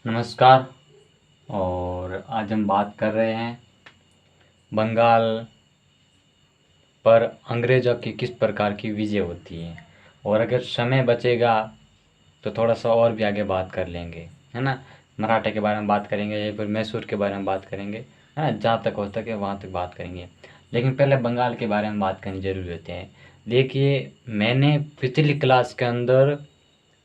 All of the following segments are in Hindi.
नमस्कार। और आज हम बात कर रहे हैं बंगाल पर अंग्रेज़ों की किस प्रकार की विजय होती है। और अगर समय बचेगा तो थोड़ा सा और भी आगे बात कर लेंगे, है ना। मराठा के बारे में बात करेंगे या फिर मैसूर के बारे में बात करेंगे, है ना। जहाँ तक हो सके वहाँ तक बात करेंगे, लेकिन पहले बंगाल के बारे में बात करनी जरूरी होती है। देखिए, मैंने पिछली क्लास के अंदर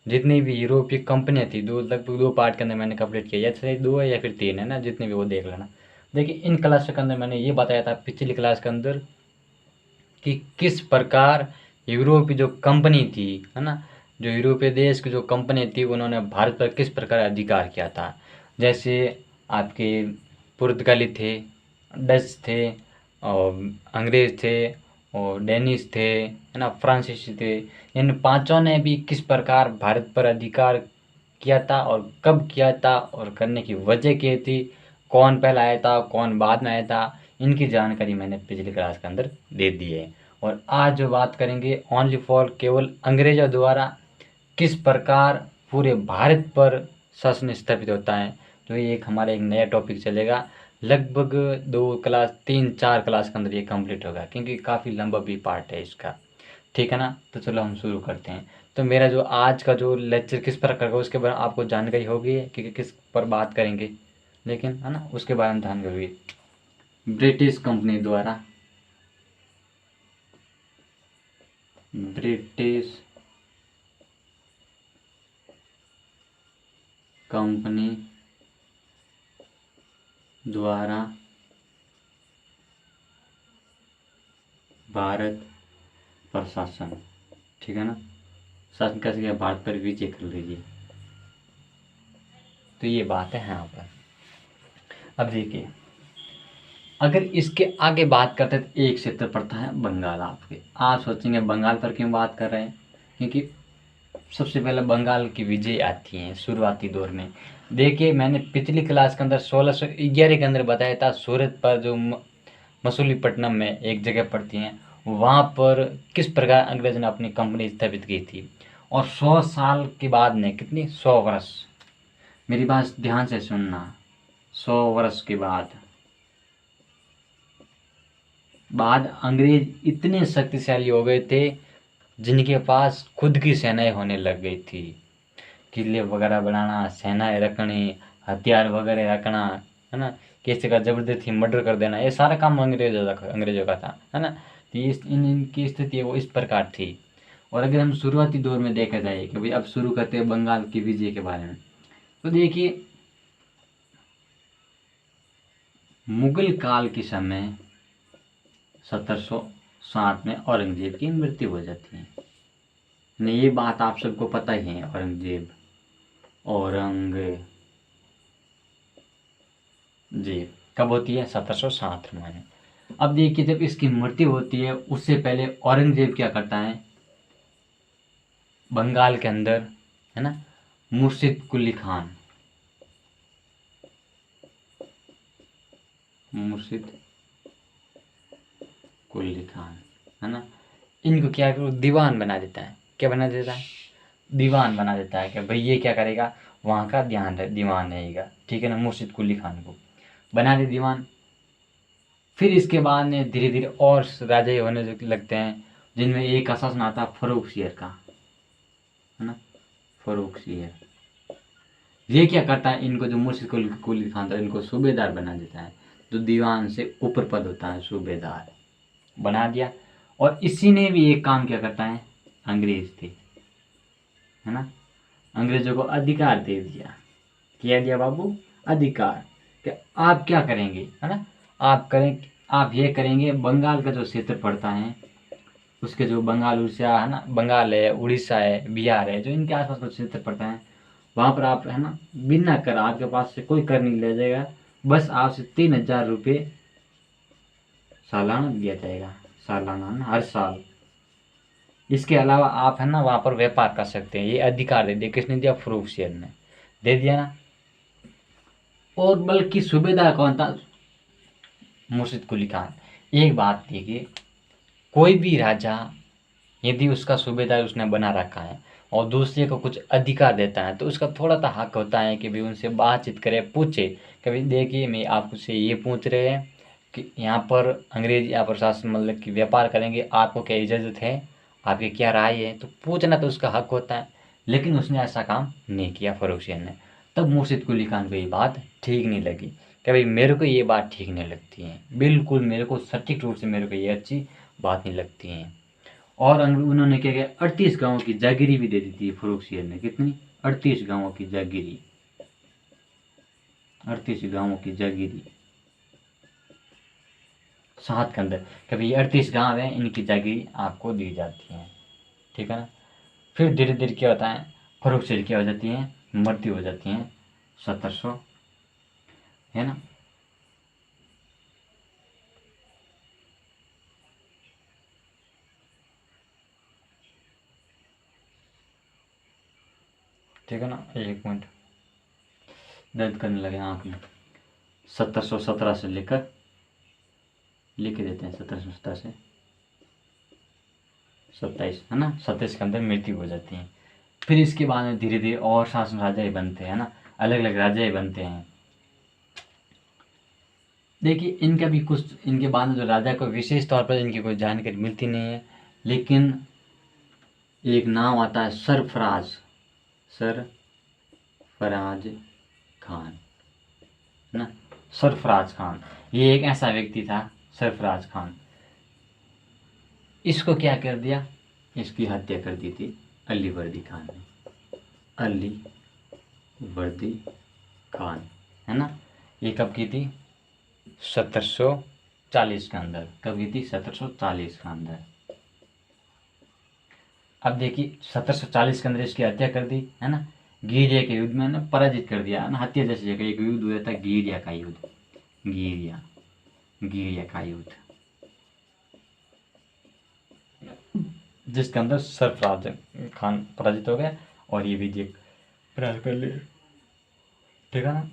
जितनी भी यूरोपीय कंपनियाँ थी, दो लगभग 2 पार्ट के अंदर मैंने कंप्लीट किया, या शायद 2 है या फिर 3 है ना, जितनी भी वो देख लेना। देखिए, इन क्लास के अंदर मैंने ये बताया था पिछली क्लास के अंदर कि किस प्रकार यूरोप की जो कंपनी थी, है ना, जो यूरोपीय देश की जो कंपनी थी, उन्होंने भारत पर किस प्रकार अधिकार किया था। जैसे आपके पुर्तगाली थे, डच थे, और अंग्रेज़ थे, और डेनिश थे, है ना, फ्रांसीसी थे। इन पांचों ने भी किस प्रकार भारत पर अधिकार किया था और कब किया था और करने की वजह क्या थी, कौन पहले आया था, कौन बाद में आया था, इनकी जानकारी मैंने पिछली क्लास के अंदर दे दी है। और आज जो बात करेंगे ओनली फॉर केवल अंग्रेजों द्वारा किस प्रकार पूरे भारत पर शासन स्थापित होता है, तो ये एक हमारा एक नया टॉपिक चलेगा। लगभग 2 क्लास 3-4 क्लास के अंदर ये कंप्लीट होगा, क्योंकि काफ़ी लंबा भी पार्ट है इसका। ठीक है ना, तो चलो हम शुरू करते हैं। तो मेरा जो आज का जो लेक्चर किस प्रकार का, उसके बारे में आपको जानकारी होगी कि किस पर बात करेंगे, लेकिन है ना, उसके बारे में जानकारी होगी। ब्रिटिश कंपनी द्वारा, ब्रिटिश कंपनी द्वारा भारत पर शासन, ठीक है ना, शासन कैसे किया, भारत पर विजय कर लीजिए। तो ये बात है यहाँ पर। अब देखिए, अगर इसके आगे बात करते हैं तो एक क्षेत्र पड़ता है बंगाल। आपके आप सोचेंगे बंगाल पर क्यों बात कर रहे हैं, क्योंकि सबसे पहले बंगाल की विजय आती है शुरुआती दौर में। देखिए, मैंने पिछली क्लास के अंदर 1611 के अंदर बताया था, सूरत पर जो मसूलीपट्टनम में एक जगह पड़ती है, वहाँ पर किस प्रकार अंग्रेज ने अपनी कंपनी स्थापित की थी। और 100 साल के बाद में, कितनी, 100 वर्ष, मेरी बात ध्यान से सुनना, 100 वर्ष के बाद अंग्रेज इतने शक्तिशाली हो गए थे, जिनके पास खुद की सेनाएं होने लग गई थी। किले वगैरह बनाना, सेनाएं रखनी, हथियार वगैरह रखना, है ना, किसी का जबरदस्ती मर्डर कर देना, ये सारा काम अंग्रेजों का था, है ना। तो इनकी स्थिति वो इस प्रकार थी। और अगर हम शुरुआती दौर में देखा जाए कि भाई अब शुरू करते हैं बंगाल की विजय के बारे में, तो देखिए, मुगल काल के समय 1707 में औरंगजेब की मृत्यु हो जाती है। नहीं, ये बात आप सबको पता ही है। औरंगजेब कब होती है, 1707 में। अब देखिए, जब इसकी मृत्यु होती है, उससे पहले औरंगजेब क्या करता है, बंगाल के अंदर, है ना, मुर्शिद कुली खान, मुर्शिद कुली खान, है ना, इनको क्या करो, दीवान बना देता है। क्या बना देता है, दीवान बना देता है कि भाई ये क्या करेगा, वहाँ का दीवान रहेगा, ठीक है ना। मुर्शिद कुली खान को बना दे दीवान। फिर इसके बाद में धीरे धीरे और राजे होने लगते हैं, जिनमें एक का शासन आता है फर्रुखसियर का, है ना, फर्रुखसियर। ये क्या करता है, इनको जो मुर्शिद कुली खान था, इनको सूबेदार बना देता है। जो दीवान से ऊपर पद होता है, सूबेदार बना दिया। और इसी ने भी एक काम क्या करता है, अंग्रेज थे, है ना, अंग्रेजों को अधिकार दे दिया। क्या दिया बाबू, अधिकार, कि आप क्या करेंगे, है ना, आप ये करेंगे, बंगाल का जो क्षेत्र पड़ता है, उसके जो बंगाल उड़ीसा, है ना, बंगाल है, उड़ीसा है, बिहार है, जो इनके आसपास का क्षेत्र पड़ता है, वहाँ पर आप, है ना, बिना कर, आपके पास से कोई कर नहीं ले जाएगा, बस आपसे 3000 रुपये सालाना दिया जाएगा, सालाना ना, हर साल। इसके अलावा आप, है ना, वहाँ पर व्यापार कर सकते हैं। ये अधिकार दे दिया, किसने दिया, फर्रुखसियर ने दे दिया ना। और बल्कि सूबेदार कौन था, मुर्शिद कुली खान। एक बात देखिए, कोई भी राजा यदि उसका सूबेदार उसने बना रखा है और दूसरे को कुछ अधिकार देता है, तो उसका थोड़ा सा हक होता है कि भाई उनसे बातचीत करे, पूछे कभी, देखिए मैं आपसे ये पूछ रहे हैं कि यहाँ पर अंग्रेज या प्रशासन मतलब कि व्यापार करेंगे, आपको क्या इजाज़त है, आपकी क्या राय है, तो पूछना तो उसका हक होता है। लेकिन उसने ऐसा काम नहीं किया फर्रुखसियर ने। तब मुर्शिद कुली खान को ये बात ठीक नहीं लगी कि भाई मेरे को ये बात ठीक नहीं लगती है, बिल्कुल मेरे को सटीक रूप से मेरे को ये अच्छी बात नहीं लगती है। और उन्होंने क्या किया, 38 गाँवों की जागीरी भी दे दी थी फर्रुखसियर ने। कितनी? 38 गाँवों की जागीरी, 38 गाँवों की जागीरी साथ के अंदर, कभी 38 गाँव हैं, इनकी जागीरी आपको दी जाती है, ठीक है ना। फिर धीरे धीरे क्या होता है, फर्रुखसियर क्या हो जाती है, मृत्यु हो जाती है 1700, है ना। ठीक है ना, एक मिनट दर्द करने लगे आँख में। 1717 से लेकर, लिख देते हैं 1717 से 27, है ना, 27 के अंदर मृत्यु हो जाती है। फिर इसके बाद में धीरे धीरे और शासन राजा ही बनते हैं ना, अलग अलग राजा ही बनते हैं। देखिए इनका भी कुछ, इनके बाद में जो राजा को विशेष तौर पर इनकी कोई जानकारी मिलती नहीं है, लेकिन एक नाम आता है सरफराज, सरफराज खान, है ना, सरफराज खान। ये एक ऐसा व्यक्ति था सरफराज खान। इसको क्या कर दिया, इसकी हत्या कर दी थी अली वर्दी खान ने, अली वर्दी खान, है ना। ये कब की थी, 1740 के अंदर। कब की थी, 1740 के अंदर। अब देखिए 1740 के अंदर इसकी हत्या कर दी, है ना। गिरिया के युद्ध में ना पराजित कर दिया, है ना। हत्या जैसी जगह एक युद्ध हुआ था, गिरिया का युद्ध, गिरिया, गिरिया का युद्ध, जिसके अंदर सरफराज खान पराजित हो गया और ये विजय प्राप्त कर लिया, ठीक है ना।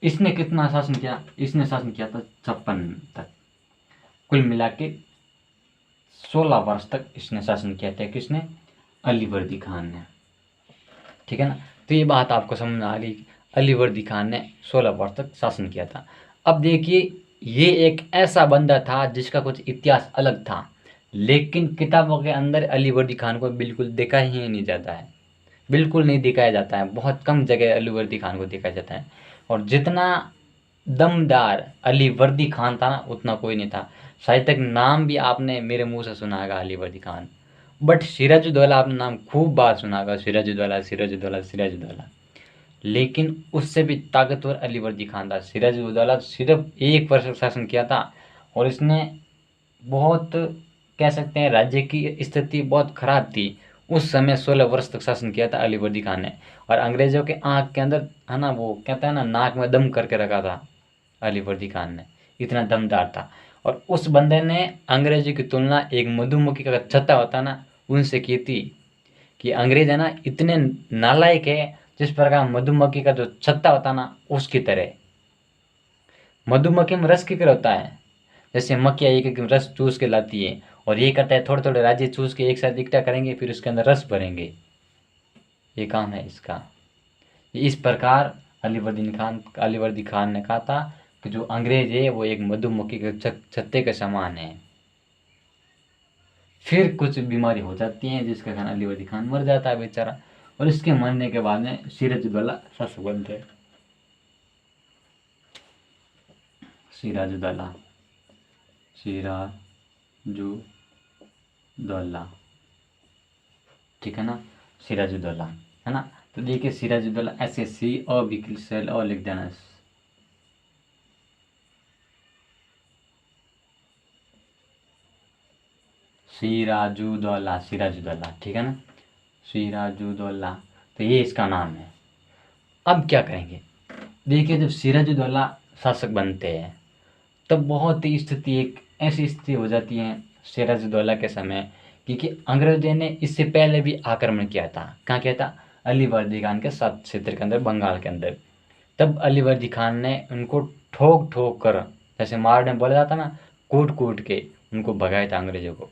इसने कितना शासन किया, इसने शासन किया था 56 तक, कुल मिला के 16 वर्ष तक इसने शासन किया था। किसने, अली वर्दी खान ने, ठीक है ना। तो ये बात आपको समझ में आ गई, अली वर्दी खान ने 16 वर्ष तक शासन किया था। अब देखिए ये एक ऐसा बंदा था जिसका कुछ इतिहास अलग था, लेकिन किताबों के अंदर अली वर्दी खान को बिल्कुल देखा ही नहीं जाता है, बिल्कुल नहीं दिखाया जाता है। बहुत कम जगह अली वर्दी खान को दिखाया जाता है, और जितना दमदार अली वर्दी खान था ना, उतना कोई नहीं था। शायद तक नाम भी आपने मेरे मुंह से सुना होगा अली वर्दी खान, बट सिराजुद्दौला आपने नाम खूब बार सुना होगा, सिराजुद्दौला सिराजुद्दौला सिराजुद्दौला। लेकिन उससे भी ताकतवर अली वर्दी खान था। सिराजुद्दौला सिर्फ 1 वर्ष शासन किया था, और इसने बहुत, कह सकते हैं राज्य की स्थिति बहुत खराब थी उस समय। 16 वर्ष तक शासन किया था अली वर्दी खान ने, और अंग्रेजों के आँख के अंदर, है ना, वो कहता है ना, नाक में दम करके रखा था अली वर्दी खान ने, इतना दमदार था। और उस बंदे ने अंग्रेजों की तुलना एक मधुमक्खी का छत्ता होता ना, उनसे की थी। कि अंग्रेज है ना इतने नालायक है, जिस प्रकार मधुमक्खी का जो छत्ता होता ना, उसकी तरह। मधुमक्खी में रस किकर होता है, जैसे मक्खियाँ एक एक रस चूस के लाती है, और ये करता है थोड़े थोड़े राज्य चूस के एक साथ इकट्ठा करेंगे, फिर उसके अंदर रस भरेंगे, ये काम है इसका। इस प्रकार अली वर्दी खान ने कहा था कि जो अंग्रेज है वो एक मधुमक्खी के छत्ते के समान है। फिर कुछ बीमारी हो जाती है जिसके कारण अली वर्दी खान मर जाता है बेचारा, और इसके मरने के बाद में सिराजुद्दौला शासक बनते हैं। सिराजुद्दौला, सिराजुद्दौला, ठीक है ना, सिराजुद्दौला, है ना। तो देखिए सिराजुद्दौला, SSC और विकिसल और लिख देना, सिराजुद्दौला, सिराजुद्दौला, ठीक है ना, सिराजुद्दौला। तो ये इसका नाम है। अब क्या करेंगे, देखिए जब सिराजुद्दौला शासक बनते हैं तब बहुत ही स्थिति, एक ऐसी स्थिति हो जाती है सिराजुद्दौला के समय, क्योंकि अंग्रेजों ने इससे पहले भी आक्रमण किया था। कहाँ किया था, अली वर्दी खान के साथ क्षेत्र के अंदर, बंगाल के अंदर। तब अली वर्दी खान ने उनको ठोक ठोक कर, जैसे मारने बोला जाता ना, कूट कूट के उनको भगाया था अंग्रेजों को।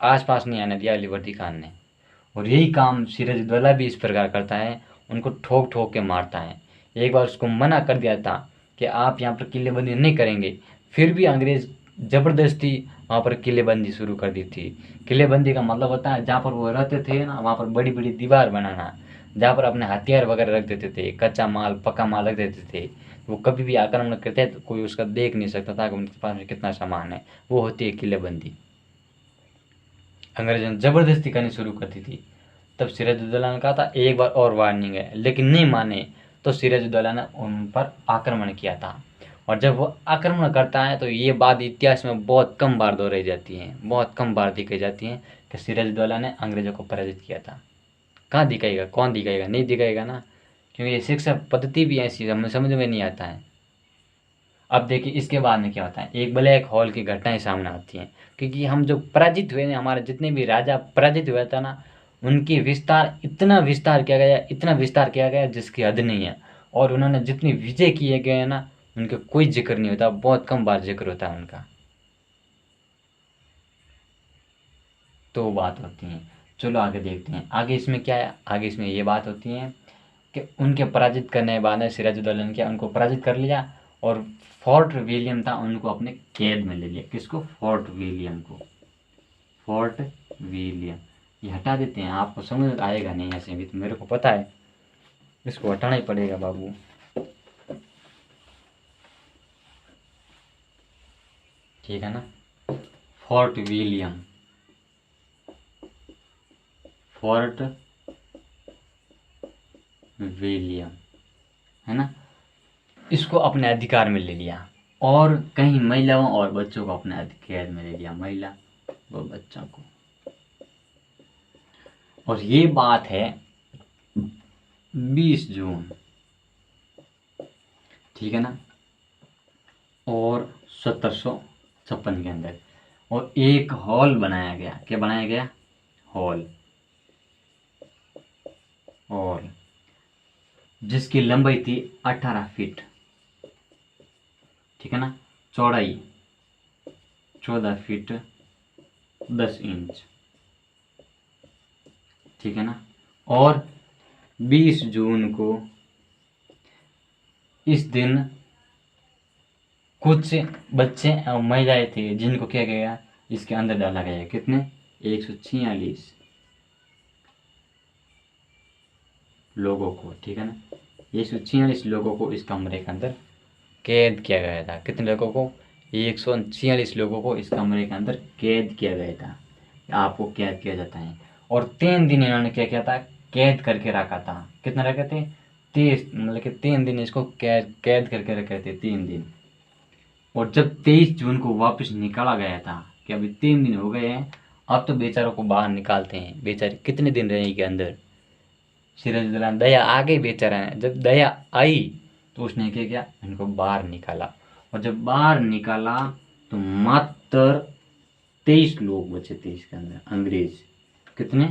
आसपास नहीं आने दिया अली वर्दी खान ने, और यही काम सिराजुद्दौला भी इस प्रकार करता है, उनको ठोक ठोक के मारता है। एक बार उसको मना कर दिया था कि आप यहाँ पर किलेबंदी नहीं करेंगे, फिर भी अंग्रेज़ ज़बरदस्ती वहाँ पर किलेबंदी शुरू कर दी थी। किलेबंदी का मतलब होता है जहाँ पर वो रहते थे ना, वहाँ पर बड़ी बड़ी दीवार बनाना, जहाँ पर अपने हथियार वगैरह रख देते थे, कच्चा माल पक्का माल रख देते थे। वो कभी भी आक्रमण करते हैं तो कोई उसका देख नहीं सकता था कि उनके पास में कितना सामान है। वो होती है किलेबंदी। अंग्रेजों ने ज़बरदस्ती करनी शुरू कर दी थी। तब सिराजुद्दौला ने कहा था एक बार और वार्निंग है, लेकिन नहीं माने। तो सिराजुद्दौला ने उन पर आक्रमण किया था। और जब वो आक्रमण करता है तो ये बात इतिहास में बहुत कम बार दोहराई जाती है, बहुत कम बार दिखाई जाती है कि सिराजुद्दौला ने अंग्रेज़ों को पराजित किया था। कहाँ दिखाएगा, कौन दिखाएगा, नहीं दिखाएगा ना, क्योंकि ये शिक्षा पद्धति भी ऐसी हमें समझ में नहीं आता है। अब देखिए इसके बाद में क्या होता है, एक ब्लैक होल की घटनाएं सामने आती हैं, क्योंकि हम जो पराजित हुए हैं, हमारे जितने भी राजा पराजित हुआ था ना, उनकी इतना विस्तार किया गया, इतना विस्तार किया गया जिसकी हद नहीं है। और उन्होंने जितनी विजय किए गए हैं ना, उनका कोई जिक्र नहीं होता, बहुत कम बार जिक्र होता है उनका। तो बात होती है। चलो आगे देखते हैं, आगे इसमें क्या है। आगे इसमें ये बात होती है कि उनके पराजित करने के बाद में सिराजुद्दौला ने क्या, उनको पराजित कर लिया। और फोर्ट विलियम था, उनको अपने कैद में ले लिया। किसको? फोर्ट विलियम को। फोर्ट विलियम ये हटा देते हैं, आपको समझ आएगा नहीं ऐसे भी, तो मेरे को पता है, इसको हटाना ही पड़ेगा बाबू। ठीक है ना, फोर्ट विलियम, फोर्ट विलियम, है ना, इसको अपने अधिकार में ले लिया। और कहीं महिलाओं और बच्चों को अपने कैद में ले लिया, महिला व बच्चों को। और ये बात है 20 जून, ठीक है ना, और 1756 के अंदर। और एक हॉल बनाया गया। क्या बनाया गया? हॉल। हॉल जिसकी लंबाई थी 18 फीट, ठीक है ना, चौड़ाई 14 फीट 10 इंच, ठीक है ना। और 20 जून को इस दिन कुछ बच्चे और महिलाएं थे जिनको क्या गया, इसके अंदर डाला गया। कितने? 146 लोगों को, ठीक है ना, 146 लोगों को इस कमरे के अंदर कैद किया गया था। कितने लोगों को? 146 लोगों को इस कमरे के अंदर कैद किया गया था। आपको कैद किया जाता है। और 3 दिन इन्होंने क्या किया था? कैद करके रखा था। कितना रखे थे? 30, मतलब कि 3 दिन इसको कैद करके रखे थे, 3 दिन। और जब 23 जून को वापस निकाला गया था कि अभी 3 दिन हो गए हैं, अब तो बेचारों को बाहर निकालते हैं। बेचारे कितने दिन रहेंगे अंदर? सिराजुद्दौला दया आ गई बेचारा ने, जब दया आई तो उसने क्या किया, इनको बाहर निकाला। और जब बाहर निकाला तो मात्र 23 लोग बचे थे इसके अंदर, अंग्रेज। कितने?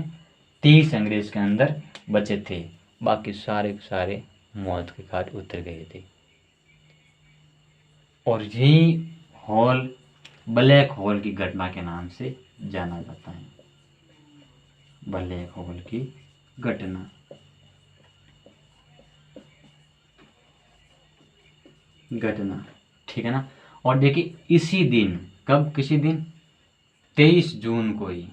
30 अंग्रेज के अंदर बचे थे, बाकी सारे के सारे मौत के घाट उतर गए थे। और यही हॉल ब्लैक होल की घटना के नाम से जाना जाता है। ब्लैक होल की घटना। ठीक है ना। और देखिए इसी दिन, कब, किसी दिन, 23 जून को ही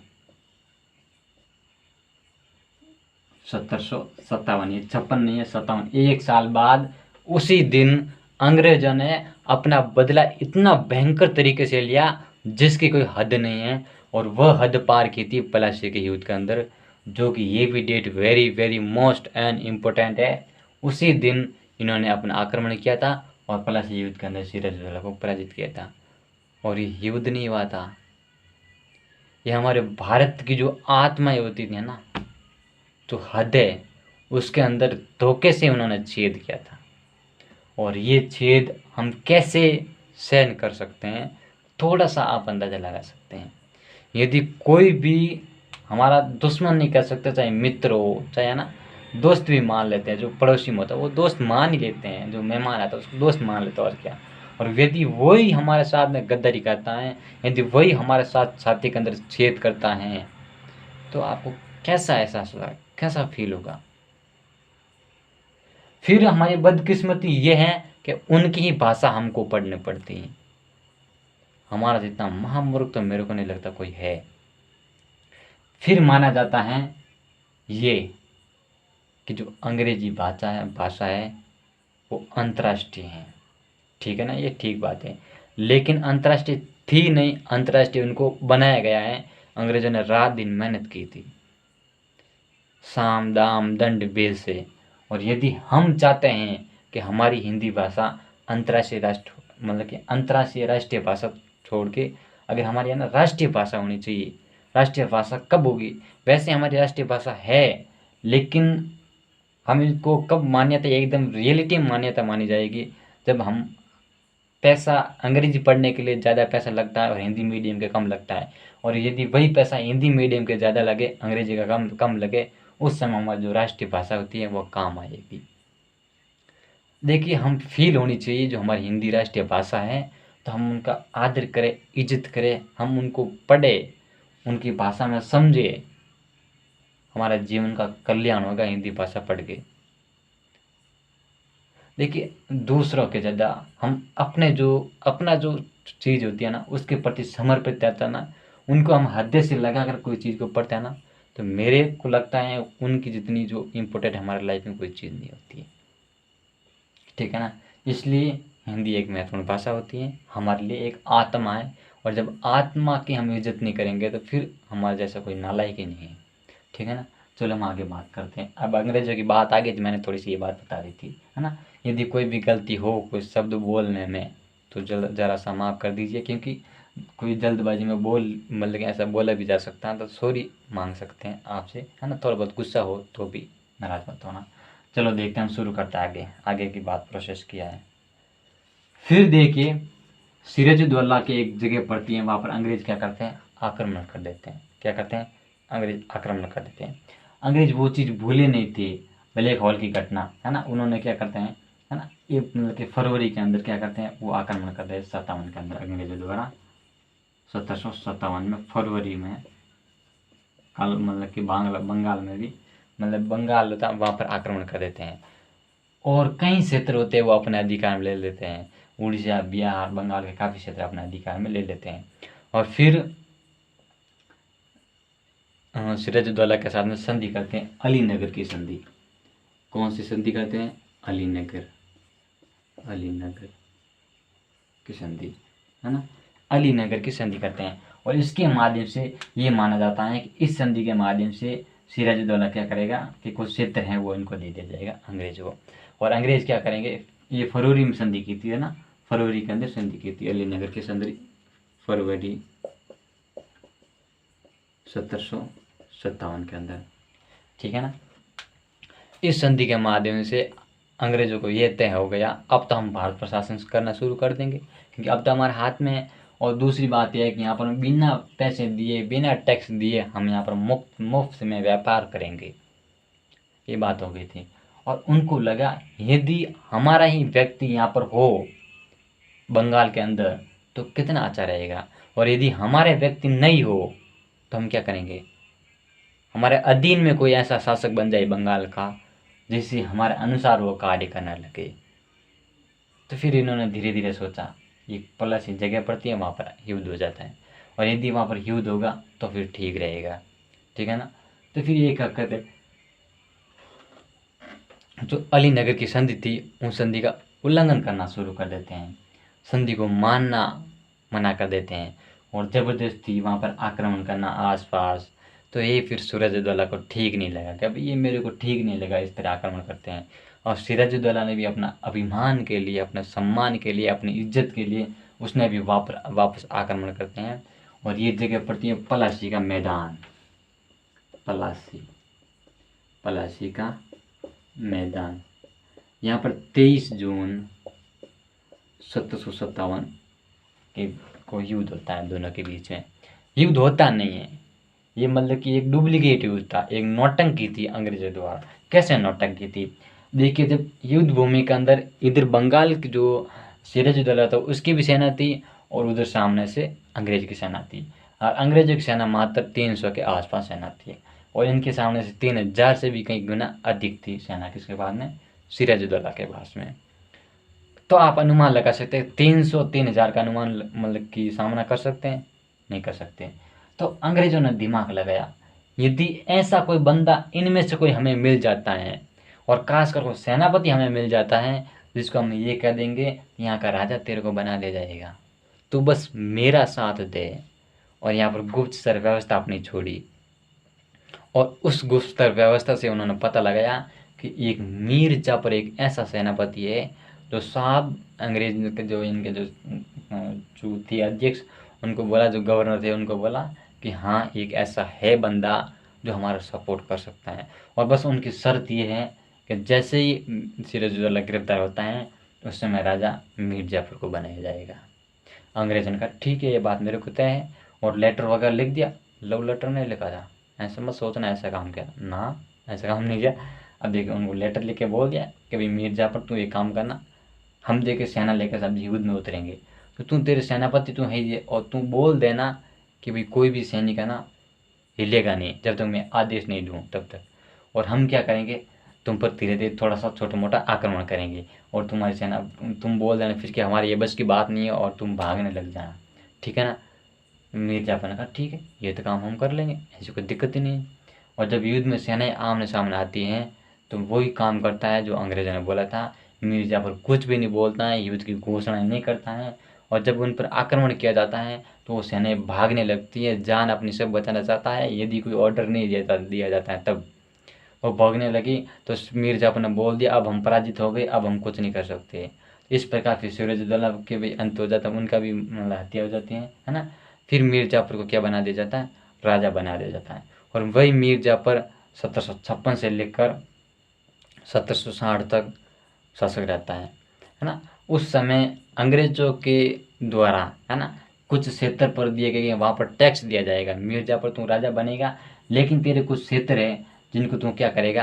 1757, ये 56 नहीं है, 57, 1 साल बाद उसी दिन अंग्रेजों ने अपना बदला इतना भयंकर तरीके से लिया जिसकी कोई हद नहीं है। और वह हद पार की थी प्लासी के युद्ध के अंदर, जो कि ये भी date very very most and important है। उसी दिन इन्होंने अपना आक्रमण किया था और प्लासी युद्ध के अंदर सिराजुद्दौला को पराजित किया था। और ये युद्ध नहीं हुआ था, ये हमारे भारत की जो आत्माएं होती थी ना, जो हद है उसके अंदर धोखे से उन्होंने छेद किया था। और ये छेद हम कैसे सहन कर सकते हैं, थोड़ा सा आप अंदाज़ा लगा सकते हैं। यदि कोई भी हमारा दुश्मन नहीं कर सकता, चाहे मित्र हो, चाहे, है ना, दोस्त भी मान लेते हैं, जो पड़ोसी में होता है वो दोस्त मान ही लेते हैं, जो मेहमान आता है उसको दोस्त मान लेते हैं, और क्या। और यदि वही हमारे साथ में गद्दारी करता है, यदि वही हमारे साथ छाती के अंदर छेद करता है, तो आपको कैसा एहसास होगा, कैसा फील होगा। फिर हमारी बदकिस्मती ये है कि उनकी ही भाषा हमको पढ़नी पड़ती है। हमारा जितना महामूर्ख तो मेरे को नहीं लगता कोई है। फिर माना जाता है ये कि जो अंग्रेजी भाषा है वो अंतर्राष्ट्रीय है। ठीक है ना, ये ठीक बात है, लेकिन अंतर्राष्ट्रीय थी नहीं, अंतर्राष्ट्रीय उनको बनाया गया है। अंग्रेजों ने रात दिन मेहनत की थी, साम दाम दंड भेद से। और यदि हम चाहते हैं कि हमारी हिंदी भाषा अंतर्राष्ट्रीय मतलब कि अंतर्राष्ट्रीय राष्ट्रीय भाषा छोड़ के अगर हमारी है ना राष्ट्रीय भाषा होनी चाहिए। राष्ट्रीय भाषा कब होगी? वैसे हमारी राष्ट्रीय भाषा है, लेकिन हम इसको कब मान्यता, एकदम रियलिटी मान्यता मानी जाएगी जब हम पैसा अंग्रेजी पढ़ने के लिए ज़्यादा पैसा लगता है और हिंदी मीडियम के कम लगता है। और यदि वही पैसा हिंदी मीडियम के ज़्यादा लगे, अंग्रेजी का कम लगे, उस समय हमारी जो राष्ट्रीय भाषा होती है वो काम आएगी। देखिए, हम फील होनी चाहिए जो हमारी हिंदी राष्ट्रीय भाषा है, तो हम उनका आदर करें, इज्जत करें, हम उनको पढ़ें, उनकी भाषा में समझे। हमारा जीवन का कल्याण होगा हिंदी भाषा पढ़ के। देखिए, दूसरों के ज़्यादा हम अपना जो चीज़ होती है ना उसके प्रति समर्पित रहता है ना, उनको हम हृदय से लगा कर कोई चीज़ को पढ़ते हैं ना, तो मेरे को लगता है उनकी जितनी जो इम्पोर्टेंट हमारे लाइफ में कोई चीज़ नहीं होती है। ठीक है ना, इसलिए हिंदी एक महत्वपूर्ण भाषा होती है, हमारे लिए एक आत्मा है। और जब आत्मा की हम इज्जत नहीं करेंगे तो फिर हमारे जैसा कोई नालायक ही नहीं है। ठीक है ना, चलो हम आगे बात करते हैं। अब अंग्रेजों की बात आ गई तो मैंने थोड़ी सी ये बात बता दी थी, है ना। यदि कोई भी गलती हो कोई शब्द बोलने में तो ज़रा सा माफ़ कर दीजिए, क्योंकि कोई जल्दबाजी में मतलब कि ऐसा बोला भी जा सकता है, तो सॉरी मांग सकते हैं आपसे, है ना। थोड़ा बहुत गुस्सा हो तो भी नाराज़ मत होना। चलो देखते हैं, हम शुरू करते हैं आगे की बात प्रोसेस किया है। फिर देखिए, सिराजुद्दौला की एक जगह पड़ती है, वहाँ पर अंग्रेज क्या करते हैं, आक्रमण कर देते हैं। क्या करते हैं? अंग्रेज आक्रमण कर देते हैं। अंग्रेज वो चीज़ भूले नहीं थे, ब्लैक होल की घटना, है ना। उन्होंने क्या करते हैं, है ना, ये मतलब कि फरवरी के अंदर क्या करते हैं, वो आक्रमण करते हैं 57 के अंदर अंग्रेजों द्वारा। 1757 में फरवरी में कल मतलब कि बंगाल में भी, मतलब बंगाल होता है वहाँ पर आक्रमण कर देते हैं। और कई क्षेत्र होते हैं वो अपने अधिकार में ले लेते हैं। उड़ीसा, बिहार, बंगाल के काफ़ी क्षेत्र अपने अधिकार में ले लेते हैं। और फिर सिराजुद्दौला के साथ में संधि करते हैं, अलीनगर की संधि। कौन सी संधि करते हैं? अलीनगर की संधि, है ना। अलीनगर की संधि करते हैं। और इसके माध्यम से ये माना जाता है कि इस संधि के माध्यम से सिराजुद्दौला क्या करेगा कि कुछ क्षेत्र हैं वो इनको दे दिया जाएगा अंग्रेजों को। और अंग्रेज क्या करेंगे, ये फरवरी में संधि की थी, है ना, फरवरी के अंदर संधि की थी अलीनगर की संधि, फरवरी 1757 के अंदर। ठीक है ना। इस संधि के माध्यम से अंग्रेजों को ये तय हो गया, अब तो हम भारत पर शासन करना शुरू कर देंगे, क्योंकि अब तो हमारे हाथ में है। और दूसरी बात यह है कि यहाँ पर बिना पैसे दिए, बिना टैक्स दिए हम यहाँ पर मुफ्त में व्यापार करेंगे, ये बात हो गई थी। और उनको लगा यदि हमारा ही व्यक्ति यहाँ पर हो बंगाल के अंदर तो कितना अच्छा रहेगा, और यदि हमारे व्यक्ति नहीं हो तो हम क्या करेंगे, हमारे अधीन में कोई ऐसा शासक बन जाए बंगाल का जिससे हमारे अनुसार वो कार्य करने लगे। तो फिर इन्होंने धीरे धीरे सोचा ये पलासी जगह पड़ती है, वहाँ पर युद्ध हो जाता है, और यदि वहाँ पर युद्ध होगा तो फिर ठीक रहेगा। ठीक है ना। तो फिर ये क्या करते, जो अलीनगर की संधि थी उन संधि का उल्लंघन करना शुरू कर देते हैं, संधि को मानना मना कर देते हैं, और ज़बरदस्ती वहाँ पर आक्रमण करना आसपास। तो ये फिर सिराजुद्दौला को ठीक नहीं लगा कि अभी ये मेरे को ठीक नहीं लगा इस तरह आक्रमण करते हैं। और सिराजुद्दौला ने भी अपना अभिमान के लिए, अपने सम्मान के लिए, अपनी इज्जत के लिए उसने भी वापस आक्रमण करते हैं। और ये जगह पड़ती है पलासी का मैदान, पलासी का मैदान। यहाँ पर 23 जून 1757 को युद्ध होता है दोनों के बीच में। युद्ध होता नहीं है, ये मतलब कि एक डुप्लीकेट युद्ध था, एक नौटंकी थी अंग्रेजों द्वारा। कैसे नौटंकी थी? देखिए, जब युद्ध भूमि के अंदर इधर बंगाल की जो सिराजुद्दौला था उसकी भी सेना थी, और उधर सामने से अंग्रेज की सेना थी। और अंग्रेजों की सेना मात्र 300 के आसपास सेना थी, और इनके सामने से 3000 से भी कई गुना अधिक थी सेना किसके पास में, सिराजुद्दौला के पास में। तो आप अनुमान लगा सकते हैं 300 3000 का अनुमान मतलब कि सामना कर सकते हैं, नहीं कर सकते। तो अंग्रेजों ने दिमाग लगाया, यदि ऐसा कोई बंदा इनमें से कोई हमें मिल जाता है और खासकर कोई सेनापति हमें मिल जाता है जिसको हम ये कह देंगे यहाँ का राजा तेरे को बना ले जाएगा, तो बस मेरा साथ दे। और यहाँ पर गुप्तचर व्यवस्था अपनी छोड़ी और उस गुप्तचर व्यवस्था से उन्होंने पता लगाया कि एक मीर जाफर एक ऐसा सेनापति है जो साहब अंग्रेज के जो इनके जो थे अध्यक्ष उनको बोला, जो गवर्नर थे उनको बोला कि हाँ एक ऐसा है बंदा जो हमारा सपोर्ट कर सकता है। और बस उनकी शर्त ये है कि जैसे ही सिराजुद्दौला गिरफ्तार होता है उस समय राजा मीर जाफर को बनाया जाएगा। अंग्रेजों ने कहा ठीक है ये बात मेरे को तय है, और लेटर वगैरह लिख दिया। लव लेटर नहीं लिखा था, ऐसा मत सोचना ऐसा काम किया ना, ऐसा काम नहीं किया। अब देखिए उनको लेटर लिख के बोल दिया कि भाई मीर जाफर तू एक काम करना, हम देखे सेना लेकर सब युद्ध में उतरेंगे, तो तू तेरे सेनापति तू है ये, और तू बोल देना कि भाई कोई भी सैनिक है ना हिलेगा नहीं जब तक मैं आदेश नहीं दूँ तब तक। और हम क्या करेंगे, तुम पर धीरे धीरे थोड़ा सा छोटा मोटा आक्रमण करेंगे, और तुम्हारी सेना तुम बोल देना फिर कि हमारी ये बस की बात नहीं है और तुम भागने लग जाना, ठीक है ना। मीर जाफर ने कहा ठीक है ये तो काम हम कर लेंगे, ऐसी कोई दिक्कत ही नहीं है। और जब युद्ध में सेनाएं आमने सामने आती हैं तो वही काम करता है जो अंग्रेजों ने बोला था। मीर जाफर कुछ भी नहीं बोलता है, युद्ध की घोषणा नहीं करता है, और जब उन पर आक्रमण किया जाता है तो वो सेनाएं भागने लगती है, जान अपनी सब बचाना चाहता है, यदि कोई ऑर्डर नहीं दिया जाता है तब वो भागने लगी। तो मीर जाफर ने बोल दिया अब हम पराजित हो गए, अब हम कुछ नहीं कर सकते। इस प्रकार फिर सिराजुद्दौला के भी अंत हो जाता है, उनका भी मतलब हत्या हो जाती है ना। फिर मीर जाफर को क्या बना दिया जाता है, राजा बना दिया जाता है। और वही मीर जाफर 1756 से लेकर 1760 तक शासक रहता है ना। उस समय अंग्रेजों के द्वारा है ना कुछ क्षेत्र पर दिए गए वहाँ पर टैक्स दिया जाएगा। मीर जाफर तू राजा बनेगा लेकिन तेरे कुछ क्षेत्र है जिनको तू क्या करेगा,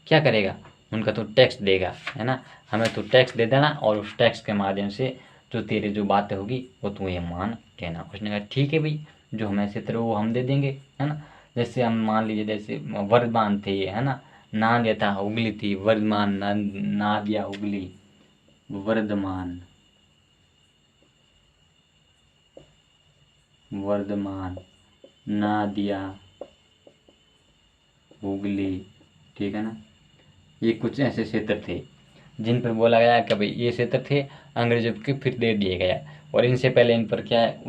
क्या करेगा, उनका तू टैक्स देगा, है ना। हमें तू टैक्स दे देना और उस टैक्स के माध्यम से जो तेरी जो बातें होगी वो तू ये मान लेना। उसने कहा ठीक है भाई, जो हमें क्षेत्र वो हम दे देंगे, है ना। जैसे हम मान लीजिए जैसे वर्धमान थे ये, है ना, ना दिया था हुगली थी, वर्धमान ना दिया हुगली, वर्धमान वर्धमान ना दिया हुगली, ठीक है ना। ये कुछ ऐसे क्षेत्र थे जिन पर बोला गया कि भाई ये क्षेत्र थे अंग्रेजों के फिर दे दिए गया। और इनसे पहले इन पर क्या है,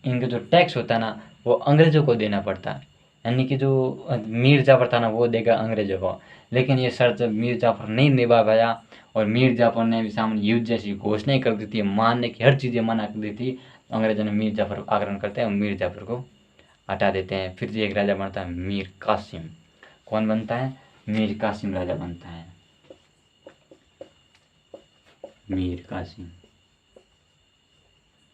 इनका जो टैक्स होता है ना वो अंग्रेजों को देना पड़ता है, यानी कि जो मीर जाफर था ना वो देगा अंग्रेजों को। लेकिन ये शर्त मीर जाफर नहीं निभा पाया और मीर जाफर ने भी सामने युद्ध जैसी घोषणाएं कर दी थी, मानने की हर चीज़ें मना कर दी थी। अंग्रेजों ने मीर जाफर को आक्रमण करते हैं और मीर जाफर को हटा देते हैं। फिर एक राजा बनता है मीर कासिम। कौन बनता है, मीर कासिम राजा बनता है, मीर कासिम।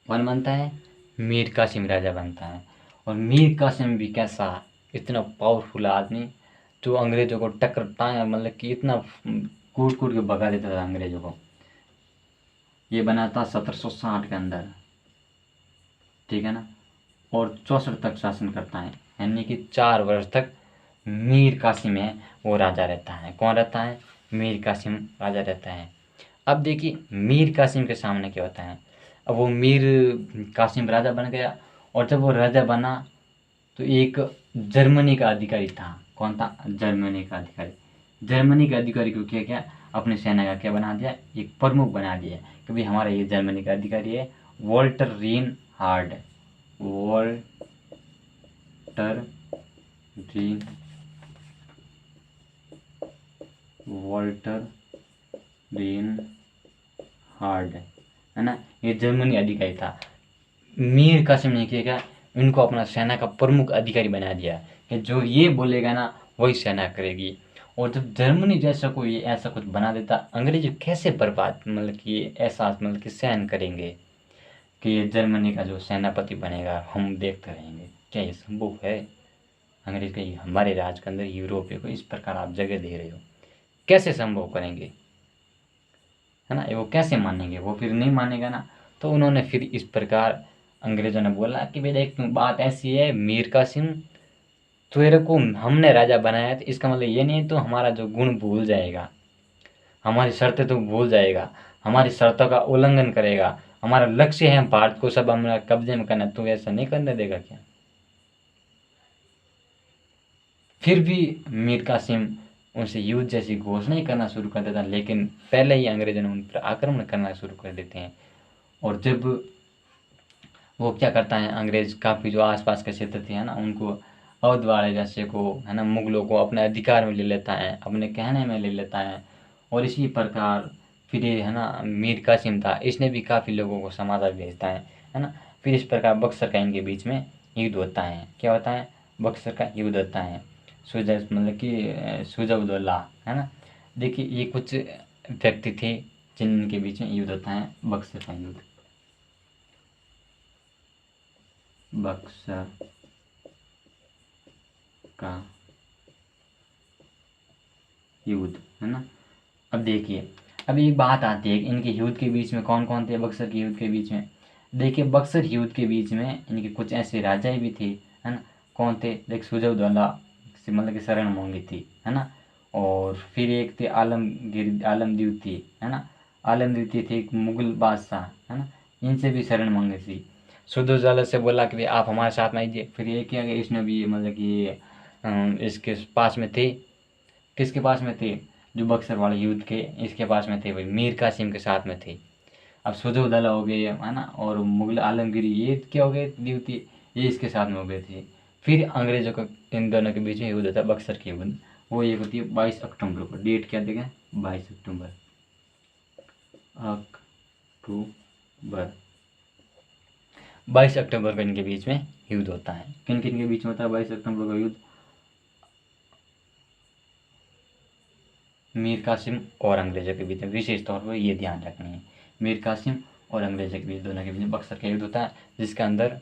कौन बनता है, मीर कासिम राजा बनता है। और मीर कासिम भी कैसा, इतना पावरफुल आदमी जो अंग्रेजों को टक्कर टांग मतलब कि इतना कूट कूट के भगा देता था अंग्रेजों को। ये बना था 1760 के अंदर, ठीक है ना। और 64 तक शासन करता है, यानी कि 4 वर्ष तक मीर कासिम है वो राजा रहता है। कौन रहता है, मीर कासिम राजा रहता है। अब देखिए मीर कासिम के सामने क्या होता है। अब वो मीर कासिम राजा बन गया, और जब वो राजा बना तो एक जर्मनी का अधिकारी था। कौन था, जर्मनी का अधिकारी। जर्मनी का अधिकारी को क्या किया, अपनी सेना का क्या बना दिया, एक प्रमुख बना दिया कि भाई हमारा ये जर्मनी का अधिकारी है Walter Reinhard, Walter Rein Walter Reinhard, है ना, ये जर्मनी अधिकारी था। मीर कासिम ने क्या किया, इनको अपना सेना का प्रमुख अधिकारी बना दिया कि जो ये बोलेगा ना वही सेना करेगी। और जब जर्मनी जैसा कोई ऐसा कुछ बना देता, अंग्रेज कैसे बर्बाद मतलब कि ऐसा मतलब कि सहन करेंगे कि ये जर्मनी का जो सेनापति बनेगा हम देखते रहेंगे। क्या ये संभव है, अंग्रेज का हमारे राज के अंदर यूरोपियों को इस प्रकार आप जगह दे रहे हो, कैसे संभव करेंगे, है ना। वो कैसे मानेंगे, वो फिर नहीं मानेगा ना। तो उन्होंने फिर इस प्रकार अंग्रेजों ने बोला कि भाई देख बात ऐसी है मीर कासिम, तेरे को हमने राजा बनाया, तो इसका मतलब ये नहीं है तो हमारा जो गुण भूल जाएगा, हमारी शर्तें तो भूल जाएगा, हमारी शर्तों का उल्लंघन करेगा। हमारा लक्ष्य है भारत को सब हमारा कब्जे में करना, तू ऐसा नहीं करने देगा क्या? फिर भी मीर कासिम उनसे युद्ध जैसी घोषणा ही करना शुरू कर देता, लेकिन पहले ही अंग्रेजों ने उन पर आक्रमण करना शुरू कर देते हैं। और जब वो क्या करता है, अंग्रेज काफ़ी जो आसपास के क्षेत्र थे है ना, उनको अवध वाले जैसे को है ना, मुगलों को अपने अधिकार में ले लेता है, अपने कहने में ले लेता है। और इसी प्रकार फिर ये है ना, मीर कासिम था, इसने भी काफ़ी लोगों को समाचार भेजता है ना। फिर इस प्रकार बक्सर का इनके बीच में युद्ध होता है। क्या होता है? बक्सर का युद्ध होता है। सुजा मतलब कि सुजा-उद-दौला है ना। देखिए ये कुछ व्यक्ति थे जिनके बीच में युद्ध होता है, बक्सर का युद्ध। बक्सर का युद्ध है ना। अब देखिए, अब एक बात आती है कि इनके युद्ध के बीच में कौन कौन थे, बक्सर के युद्ध के बीच में। देखिए बक्सर युद्ध के बीच में इनके कुछ ऐसे राजाएं भी थे है ना। कौन थे? देख, सुजा-उद-दौला से मतलब कि शरण मांगी थी है ना। और फिर एक थे आलमगीर थी है ना। आलमगीर थे एक मुगल बादशाह है ना, इनसे भी शरण मांगी थी। सुजा-उद-दौला से बोला कि भाई आप हमारे साथ में आइए। फिर ये किया गया, इसने भी मतलब कि इसके पास में थे, किसके पास में थे? जो बक्सर वाले युद्ध के इसके पास में थे, भाई मीर कासिम के साथ में थे। अब सुजा-उद-दौला हो गए है ना, और मुगल आलमगीर ये क्या हो गए, द्वितीय, ये इसके साथ में हो गए थे। फिर अंग्रेजों का इन दोनों के बीच में युद्ध होता है, बक्सर की युद्ध। वो एक होती है 22 अक्टूबर को। डेट क्या देखें? 22 अक्टूबर। अक्टूबर 22 अक्टूबर को इनके बीच में युद्ध होता है। किन किन के बीच में होता है 22 अक्टूबर का युद्ध? मीर कासिम और अंग्रेजों के बीच में। विशेष तौर पर ये ध्यान रखनी है, मीर कासिम और अंग्रेजों के बीच, दोनों के बीच में बक्सर का युद्ध होता है, जिसके अंदर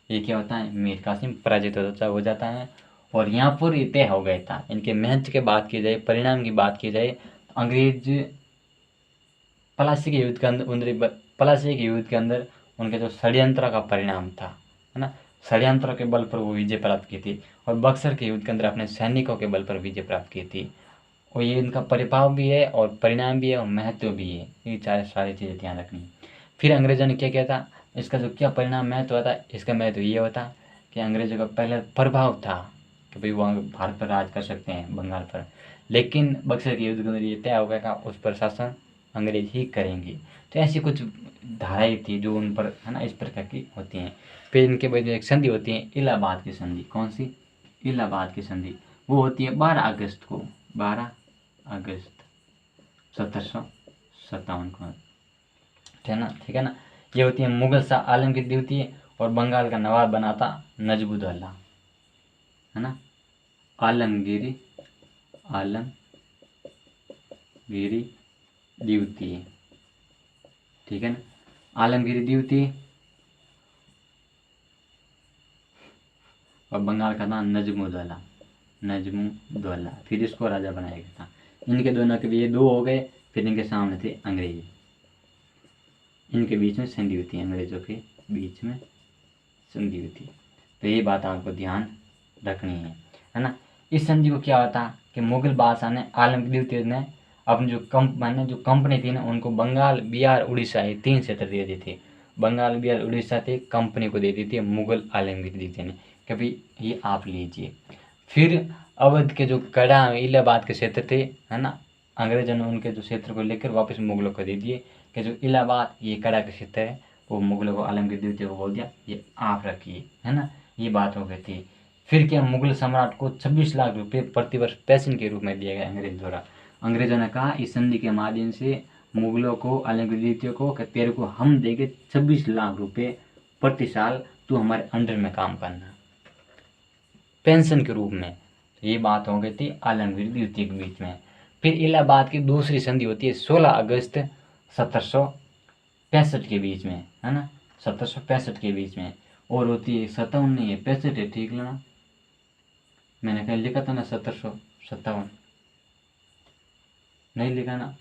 ये क्या होता है, मीर कासिम पराजित हो जाता है। और यहाँ पर ये तय हो गया था। इनके मेहनत की बात की जाए, परिणाम की बात की जाए, तो अंग्रेज पलासी के युद्ध के अंदर उनके जो षड्यंत्र का परिणाम था है ना, षड्यंत्र के बल पर वो विजय प्राप्त की थी। और बक्सर के युद्ध के अंदर अपने सैनिकों के बल पर विजय प्राप्त की थी। और ये इनका प्रभाव भी है और परिणाम भी है और महत्व भी है। ये सारी चीज़ें ध्यान रखनी है। फिर अंग्रेजों ने क्या किया था, इसका जो क्या परिणाम महत्व होता, इसका महत्व ये होता कि अंग्रेजों का पहले प्रभाव था कि भाई वो भारत पर राज कर सकते हैं, बंगाल पर। लेकिन बक्सर के युद्ध के अंदर ये तय हो गया कि उस पर शासन अंग्रेज ही करेंगे। तो ऐसी कुछ धाराएं थी जो उन पर है ना, इस प्रकार की होती हैं। फिर इनके बाद एक संधि होती है, इलाहाबाद की संधि। कौन सी? इलाहाबाद की संधि। वो होती है 12 अगस्त को, 12 अगस्त 1757 को, ठीक है ना। ये होती है मुगल शाह आलमगीर द्वितीय और बंगाल का नवाब बनाता नजबुद्दौला है ना। आलमगिरी द्वितीय, ठीक है ना। आलमगिरी द्वितीय और बंगाल का नाम नजमुद्दौला। फिर इसको राजा बनाया गया था। इनके दोनों के ये दो हो गए। फिर इनके सामने थे अंग्रेज, इनके बीच में संधि हुई थी, अंग्रेजों के बीच में संधि हुई थी। तो ये बात आपको ध्यान रखनी है ना। इस संधि को क्या होता कि मुगल बादशाह ने आलमगीर द्वितीय ने अपनी जो कंपनी थी ना, उनको बंगाल, बिहार, उड़ीसा, ये 3 क्षेत्र दे दी थी। बंगाल, बिहार, उड़ीसा थे, कंपनी को दे दी थी मुगल आलमगीर द्वितीय ने कि भाई ये आप लीजिए। फिर अवध के जो कड़ा इलाहाबाद के क्षेत्र थे है ना, अंग्रेजों ने उनके जो क्षेत्र को लेकर वापस मुगलों को दे दिए कि जो इलाहाबाद ये कड़ा का क्षेत्र है वो मुगलों को, आलमगीर द्वितीय को बोल दिया ये आप रखिए है ना। ये बात हो गई थी। फिर क्या, मुगल सम्राट को 26 लाख रुपए प्रतिवर्ष पेंशन के रूप में दिया गया अंग्रेज द्वारा। अंग्रेजों ने कहा इस संधि के माध्यम से मुगलों को, आलमगीर द्वितीय को, कि तेरे को हम देंगे 26 लाख रुपए प्रति साल, तू हमारे अंडर में काम करना पेंशन के रूप में। तो ये बात हो गई थी आलमगीर द्वितीय के बीच में। फिर इलाहाबाद की दूसरी संधि होती है 16 अगस्त 1765 के बीच में है ना, 1765 के बीच में। और होती है 57 नहीं है, 65 है, ठीक ना। मैंने कहीं लिखा था ना 1757, नहीं लिखा ना,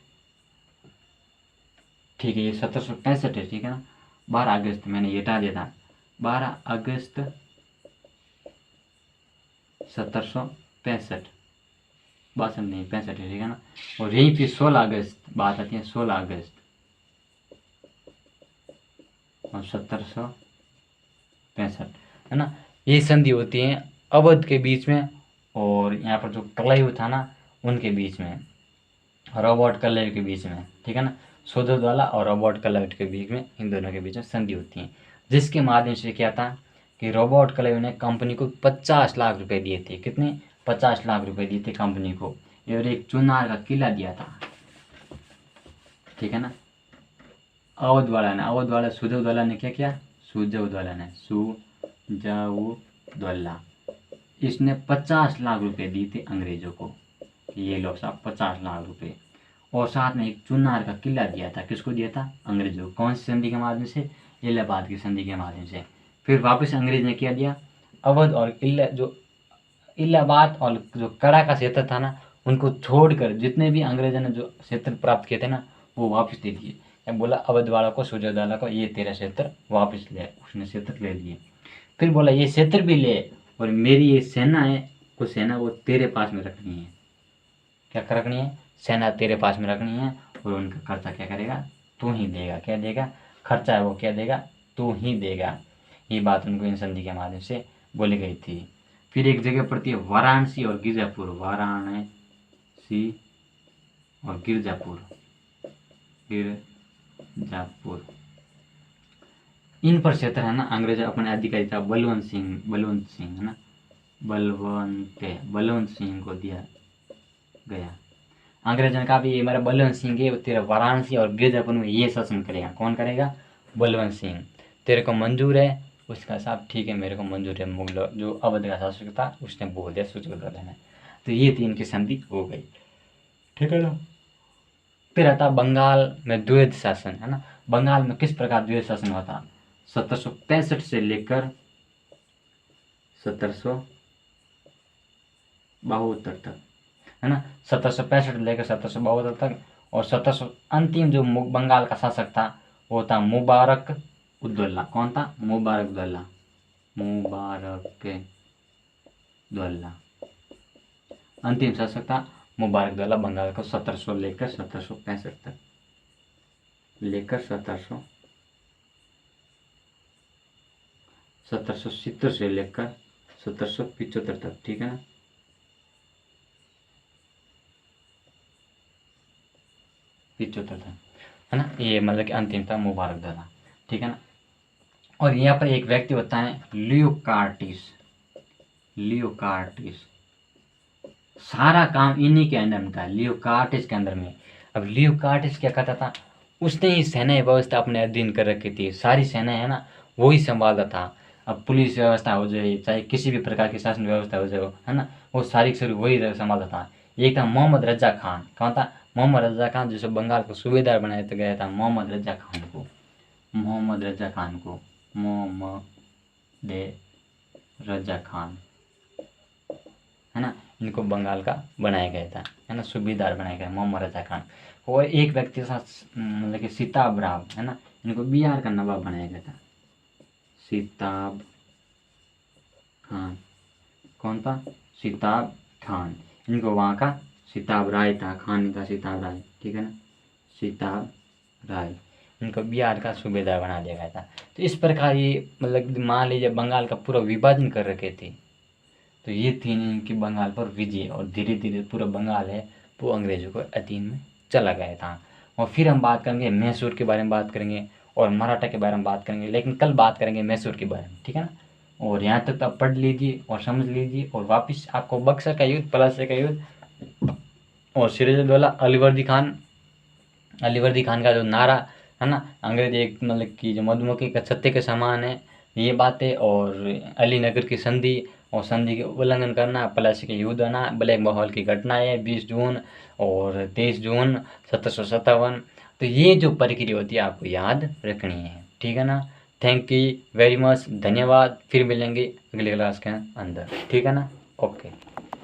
ठीक है, ये 1765 है, ठीक है ना। 12 अगस्त मैंने ये हटा दिया था, 12 अगस्त 1765, 62 नहीं 65 है, ठीक है ना। और यहीं पे 16 अगस्त बात आती है, 16 अगस्त और 1765, है ना। ये संधि होती है अवध के बीच में और यहाँ पर जो कलायु था ना उनके बीच में, रॉबर्ट क्लाइव के बीच में, ठीक है ना। शोधोद्वाला और रॉबर्ट क्लाइव के बीच में, इन दोनों के बीच में संधि होती है, जिसके माध्यम से क्या था कि रॉबर्ट क्लाइव ने कंपनी को 50 लाख रुपए दिए थे। कितने? 50 लाख रुपए दिए थे कंपनी को, और एक चुनार का किला दिया था, ठीक है ना। अवध वाला सुजौदवाला ने क्या किया? सुजौदवाला इसने 50 लाख रुपए दिए थे अंग्रेजों को, ये लो साहब 50 लाख रुपए, और साथ में एक चुनार का किला दिया था। किसको दिया था? अंग्रेजों को। कौन सी संधि के माध्यम से? इलाहाबाद की संधि के माध्यम से। फिर वापस अंग्रेज ने क्या दिया? अवध और इलाहाबाद और जो कड़ा का क्षेत्र था ना उनको छोड़कर जितने भी अंग्रेजों ने जो क्षेत्र प्राप्त किए थे ना वो वापस दे दिए। बोला अवध वाला को, सुजौदवाला को, ये तेरा क्षेत्र वापस ले। उसने क्षेत्र ले लिए। फिर बोला ये क्षेत्र भी ले और मेरी ये सेना है, वो सेना वो तेरे पास में रखनी है। क्या रखनी है? सेना तेरे पास में रखनी है, और उनका खर्चा क्या करेगा? तू ही देगा। क्या देगा? खर्चा है वो क्या देगा? तू ही देगा। ये बात उनको इन संधि के माध्यम से बोली गई थी। फिर एक जगह पड़ती है वाराणसी और गिरजापुर, वाराणसी और गिरजापुर, इन पर क्षेत्र है ना अंग्रेज अपने अधिकारी था बलवंत सिंह है ना, बलवंत सिंह को दिया गया। अंग्रेजों ने कहा भी ये मेरा बलवंत सिंह है, तेरा वाराणसी और गिरजापुर में ये शासन करेगा। कौन करेगा? बलवंत सिंह। तेरे को मंजूर है? उसका साहब ठीक है मेरे को मंजूर है। मुगल जो अवध का शासक था उसने बोल दिया सुजौदवाला ने। तो ये तीन की संधि हो गई, ठीक है ना। फिर आता बंगाल में द्वैध शासन, है ना। बंगाल में किस प्रकार द्वैध शासन हुआ था? 1765 से लेकर 1772 तक, है ना। 1765 लेकर 1772 तक। और 1700 अंतिम जो बंगाल का शासक था वो था मुबारक उद्दौला। कौन था? मुबारक उद्दौला अंतिम शासक था। मुबारक उद्दौला बंगाल को 1700 लेकर 1765 तक, लेकर 1770 से लेकर 1775 तक, ठीक है ना। 75 तक, है ना। ये मतलब कि अंतिम था मुबारक उद्दौला, ठीक है ना। और यहाँ पर एक व्यक्ति होता है लियोकार्टिस। सारा काम इन्हीं के अंदर में था, लियोकार्टिस के अंदर में। अब लियोकार्टिस क्या करता था? उसने ही सेना व्यवस्था अपने अधीन कर रखी थी। सारी सेना है ना वो ही संभालता था। अब पुलिस व्यवस्था हो जाए, चाहे किसी भी प्रकार की शासन व्यवस्था हो जाए, है ना, वो सारी वही संभालता था। एक था मोहम्मद रजा खान। कौन था? मोहम्मद रजा खान, जिसे बंगाल को सूबेदार बनाया गया था। मोहम्मद रजा खान, है ना, इनको बंगाल का बनाया गया था, है ना, सूबेदार बनाया गया मोहम्मद रजा खान। और एक व्यक्ति के साथ मतलब कि सिताब राव, है ना, इनको बिहार का नवाब बनाया गया था। सिताब खान। कौन था? सिताब खान। इनको वहाँ का सिताब राय था, खान नहीं था, सिताब राय, ठीक है ना, सिताब राय। इनको बिहार का सूबेदार बना दिया गया था। तो इस प्रकार ये मतलब मान लीजिए बंगाल का पूरा विभाजन कर रखे थे। तो ये तीन इनकी बंगाल पर विजय, और धीरे धीरे पूरा बंगाल है वो अंग्रेजों को अधीन में चला गया था। और फिर हम बात करेंगे मैसूर के बारे में, बात करेंगे और मराठा के बारे में बात करेंगे, लेकिन कल बात करेंगे मैसूर के बारे में, ठीक है ना। और यहाँ तक तो आप पढ़ लीजिए और समझ लीजिए। और वापस आपको बक्सर का युद्ध, पलासी का युद्ध और सिराजुद्दौला अलीवर्दी खान का जो नारा, है ना, अंग्रेज एक मतलब कि जो मधुमक्खी का छत्ते के समान है, ये बातें, और अलीनगर की संधि और संधि के उल्लंघन करना, पलासी के युद्ध आना, ब्लैक बंगाल की घटनाएं 20 जून और 23 जून 1757। तो ये जो प्रक्रिया होती है आपको याद रखनी है, ठीक है ना। थैंक यू वेरी मच, धन्यवाद। फिर मिलेंगे अगले क्लास के अंदर, ठीक है ना। ओके।